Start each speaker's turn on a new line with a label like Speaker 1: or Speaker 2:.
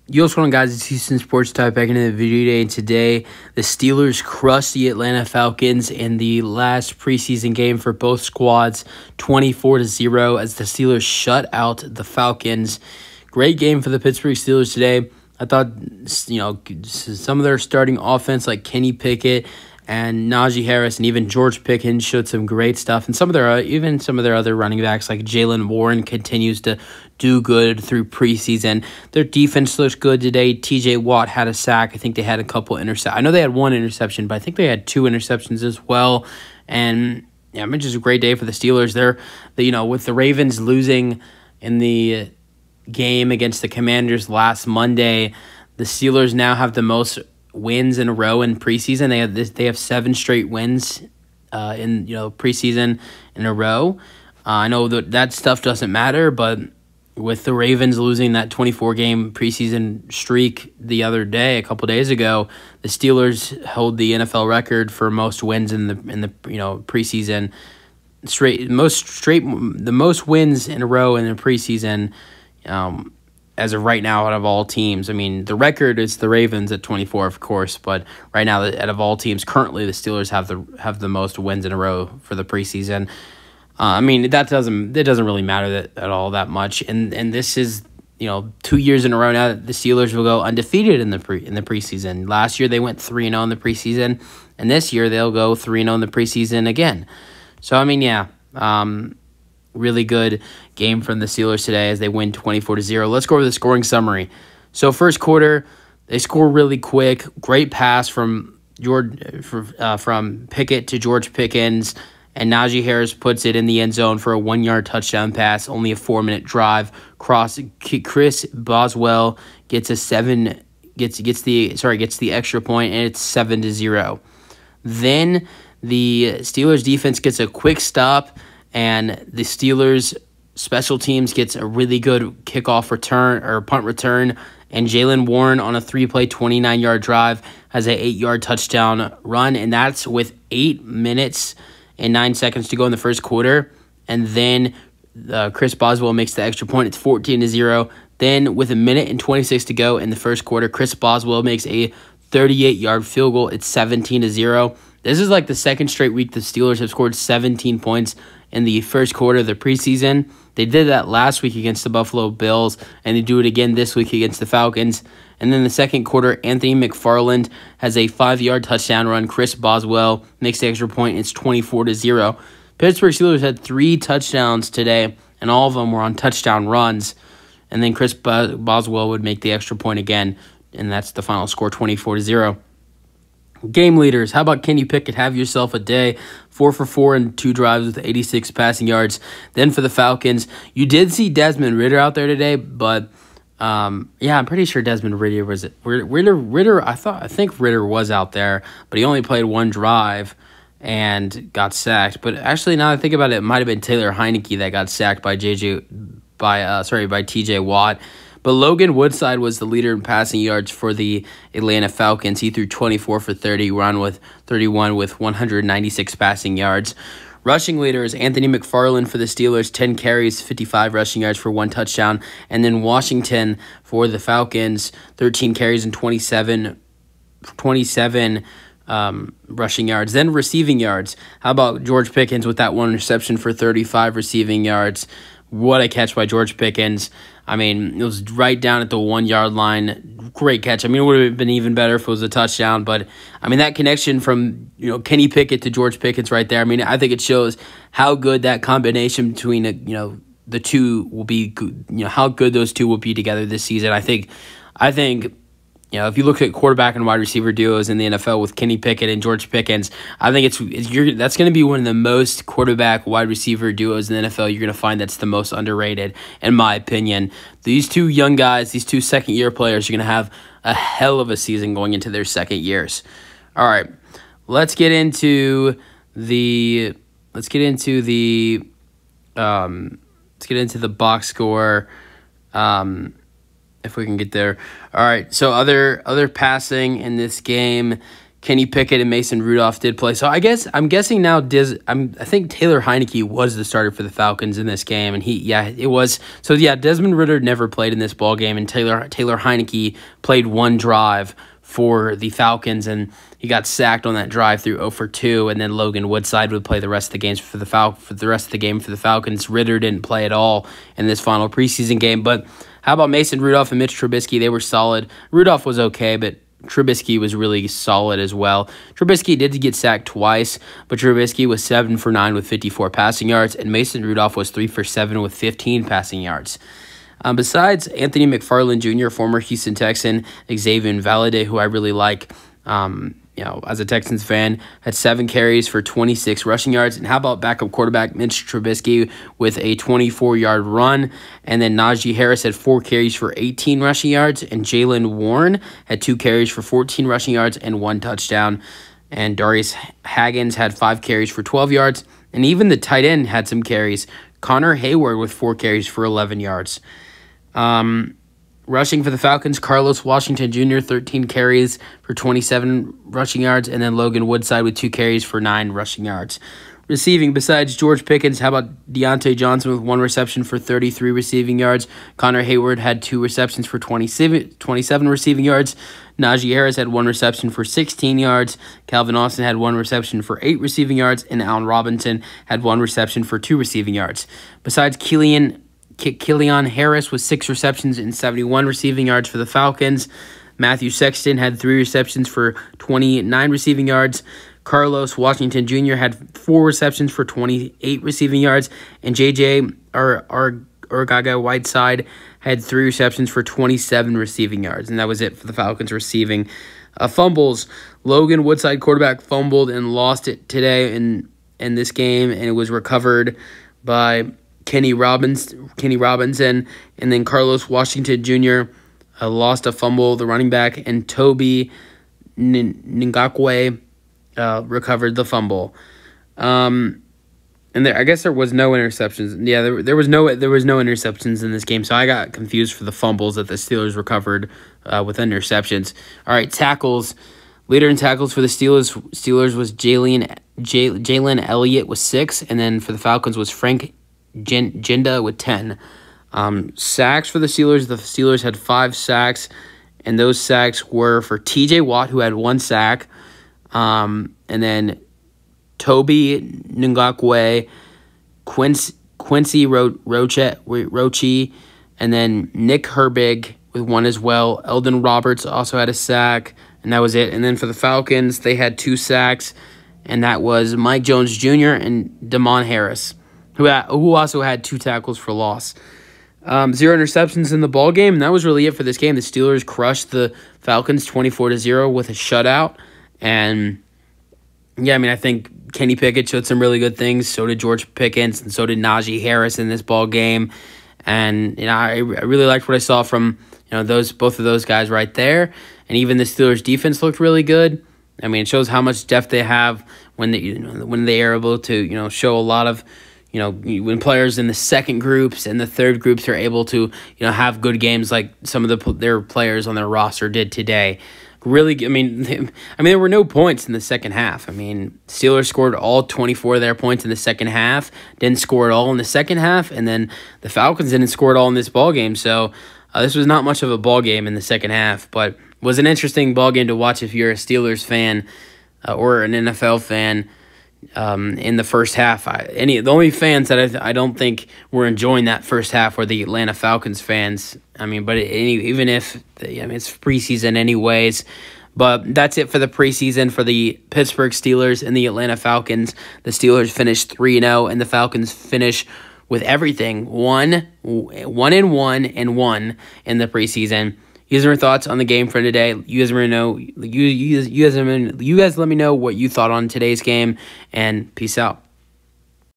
Speaker 1: Yo, what's going on, guys? It's Houston Sports Type back into the video today. And today, the Steelers crushed the Atlanta Falcons in the last preseason game for both squads, 24-0, as the Steelers shut out the Falcons. Great game for the Pittsburgh Steelers today. I thought, some of their starting offense, like Kenny Pickett and Najee Harris and even George Pickens, showed some great stuff. And some of their other running backs, like Jaylen Warren, continues to do good through preseason. Their defense looks good today. TJ Watt had a sack. I think they had a couple interceptions. I know they had one interception, but I think they had two interceptions as well. And yeah, it's just a great day for the Steelers. With the Ravens losing in the game against the Commanders last Monday, the Steelers now have the most wins in a row in preseason. They have 7 straight wins in preseason in a row. I know that stuff doesn't matter, but with the Ravens losing that 24-game preseason streak the other day, a couple days ago, the Steelers held the NFL record for most wins in the preseason. The most wins in a row in the preseason. As of right now, out of all teams. I mean, the record is the Ravens at 24, of course, but right now, out of all teams, currently the Steelers have the most wins in a row for the preseason. It doesn't really matter at all that much, and this is 2 years in a row now that the Steelers will go undefeated in the preseason. Last year they went 3-0 in the preseason, and this year they'll go 3-0 in the preseason again. So really good game from the Steelers today as they win 24-0. Let's go over the scoring summary. So first quarter, they score really quick. Great pass from Pickett to George Pickens, and Najee Harris puts it in the end zone for a 1-yard touchdown pass. Only a 4-minute drive. Chris Boswell gets the extra point, and it's 7-0. Then the Steelers defense gets a quick stop, and the Steelers special teams gets a really good kickoff return or punt return, and Jaylen Warren on a 3-play, 29-yard drive has an 8-yard touchdown run, and that's with 8 minutes and 9 seconds to go in the first quarter. And then Chris Boswell makes the extra point. It's 14-0. Then with a minute and 26 to go in the first quarter, Chris Boswell makes a 38-yard field goal. It's 17-0. This is like the second straight week the Steelers have scored 17 points in the first quarter of the preseason. They did that last week against the Buffalo Bills, and they do it again this week against the Falcons. And then the second quarter, Anthony McFarland has a 5-yard touchdown run. Chris Boswell makes the extra point. It's 24-0. Pittsburgh Steelers had 3 touchdowns today, and all of them were on touchdown runs. And then Chris Boswell would make the extra point again, and that's the final score, 24-0. Game leaders, how about Kenny Pickett? Have yourself a day. 4 for 4 and 2 drives with 86 passing yards. Then for the Falcons, you did see Desmond Ridder out there today, but I'm pretty sure Desmond Ridder was it. Ridder. I think Ridder was out there, but he only played 1 drive and got sacked. But actually, now that I think about it, it might have been Taylor Heineke that got sacked by TJ Watt. But Logan Woodside was the leader in passing yards for the Atlanta Falcons. He threw 24 for 30, ran with 31 with 196 passing yards. Rushing leader is Anthony McFarland for the Steelers, 10 carries, 55 rushing yards for 1 touchdown. And then Washington for the Falcons, 13 carries and 27 rushing yards. Then receiving yards. How about George Pickens with that 1 reception for 35 receiving yards? What a catch by George Pickens. It was right down at the 1-yard line. Great catch. It would have been even better if it was a touchdown. But, that connection from, Kenny Pickett to George Pickens right there, I think it shows how good that combination between, the two will be, how good those two will be together this season. I think if you look at quarterback and wide receiver duos in the NFL with Kenny Pickett and George Pickens, I think that's going to be one of the most quarterback wide receiver duos in the NFL. You're going to find that's the most underrated, in my opinion. These 2 young guys, these 2 second-year players, are going to have a hell of a season going into their second years. All right, let's get into the box score. If we can get there. All right, so other passing in this game, Kenny Pickett and Mason Rudolph did play. So I'm guessing now I think Taylor Heineke was the starter for the Falcons in this game, and it was. So yeah, Desmond Ridder never played in this ball game, and Taylor Heineke played one drive for the Falcons, and he got sacked on that drive through 0 for 2, and then Logan Woodside would play the rest of the games for the rest of the game for the Falcons. Ridder didn't play at all in this final preseason game. But how about Mason Rudolph and Mitch Trubisky? They were solid. Rudolph was okay, but Trubisky was really solid as well. Trubisky did get sacked twice, but Trubisky was 7 for 9 with 54 passing yards, and Mason Rudolph was 3 for 7 with 15 passing yards. Besides Anthony McFarland Jr., former Houston Texan, Xavier Valade, who I really like, as a Texans fan, had 7 carries for 26 rushing yards. And how about backup quarterback Mitch Trubisky with a 24-yard run? And then Najee Harris had 4 carries for 18 rushing yards. And Jaylen Warren had 2 carries for 14 rushing yards and 1 touchdown. And Darius Haggins had 5 carries for 12 yards. And even the tight end had some carries. Connor Hayward with 4 carries for 11 yards. Rushing for the Falcons, Carlos Washington Jr., 13 carries for 27 rushing yards, and then Logan Woodside with 2 carries for 9 rushing yards. Receiving, besides George Pickens, how about Deontay Johnson with 1 reception for 33 receiving yards? Connor Hayward had 2 receptions for 27 receiving yards. Najee Harris had 1 reception for 16 yards. Calvin Austin had 1 reception for 8 receiving yards, and Allen Robinson had 1 reception for 2 receiving yards. Besides Killian Harris with 6 receptions and 71 receiving yards for the Falcons. Matthew Sexton had 3 receptions for 29 receiving yards. Carlos Washington Jr. had 4 receptions for 28 receiving yards. And J.J. Arcega-Whiteside had 3 receptions for 27 receiving yards. And that was it for the Falcons receiving. Fumbles. Logan Woodside, quarterback, fumbled and lost it today in this game, and it was recovered by Kenny Robinson, and then Carlos Washington Jr. Lost a fumble, the running back, and Toby Ngakwe recovered the fumble. And I guess there was no interceptions. Yeah, there was no interceptions in this game, so I got confused for the fumbles that the Steelers recovered with interceptions. All right, tackles. Leader in tackles for the Steelers was Jalen Elliott with 6, and then for the Falcons was Frank Jinda with 10. Sacks for the Steelers had 5 sacks, and those sacks were for TJ Watt, who had 1 sack, and then Toby Ngakwe, Quincy Roche, and then Nick Herbig with 1 as well. Eldon Roberts also had a sack, and that was it. And then for the Falcons, they had 2 sacks, and that was Mike Jones Jr. and Damon Harris, who also had 2 tackles for loss. 0 interceptions in the ball game, and that was really it for this game. The Steelers crushed the Falcons 24-0 with a shutout. And yeah, I think Kenny Pickett showed some really good things. So did George Pickens, and so did Najee Harris in this ball game. And I really liked what I saw from both of those guys right there. And even the Steelers defense looked really good. It shows how much depth they have when they are able to show a lot of. When players in the second groups and the third groups are able to, have good games like some of their players on their roster did today. Really, there were no points in the second half. Steelers scored all 24 of their points in the second half, didn't score at all in the second half, and then the Falcons didn't score at all in this ball game. So this was not much of a ball game in the second half, but was an interesting ball game to watch if you're a Steelers fan or an NFL fan. In the first half, the only fans that I don't think were enjoying that first half were the Atlanta Falcons fans. Even if it's preseason anyways. But that's it for the preseason for the Pittsburgh Steelers and the Atlanta Falcons. The Steelers finished 3-0, and the Falcons finish with everything 1-1 and 1 in the preseason. You guys have thoughts on the game for today. You guys let me know what you thought on today's game, and peace out.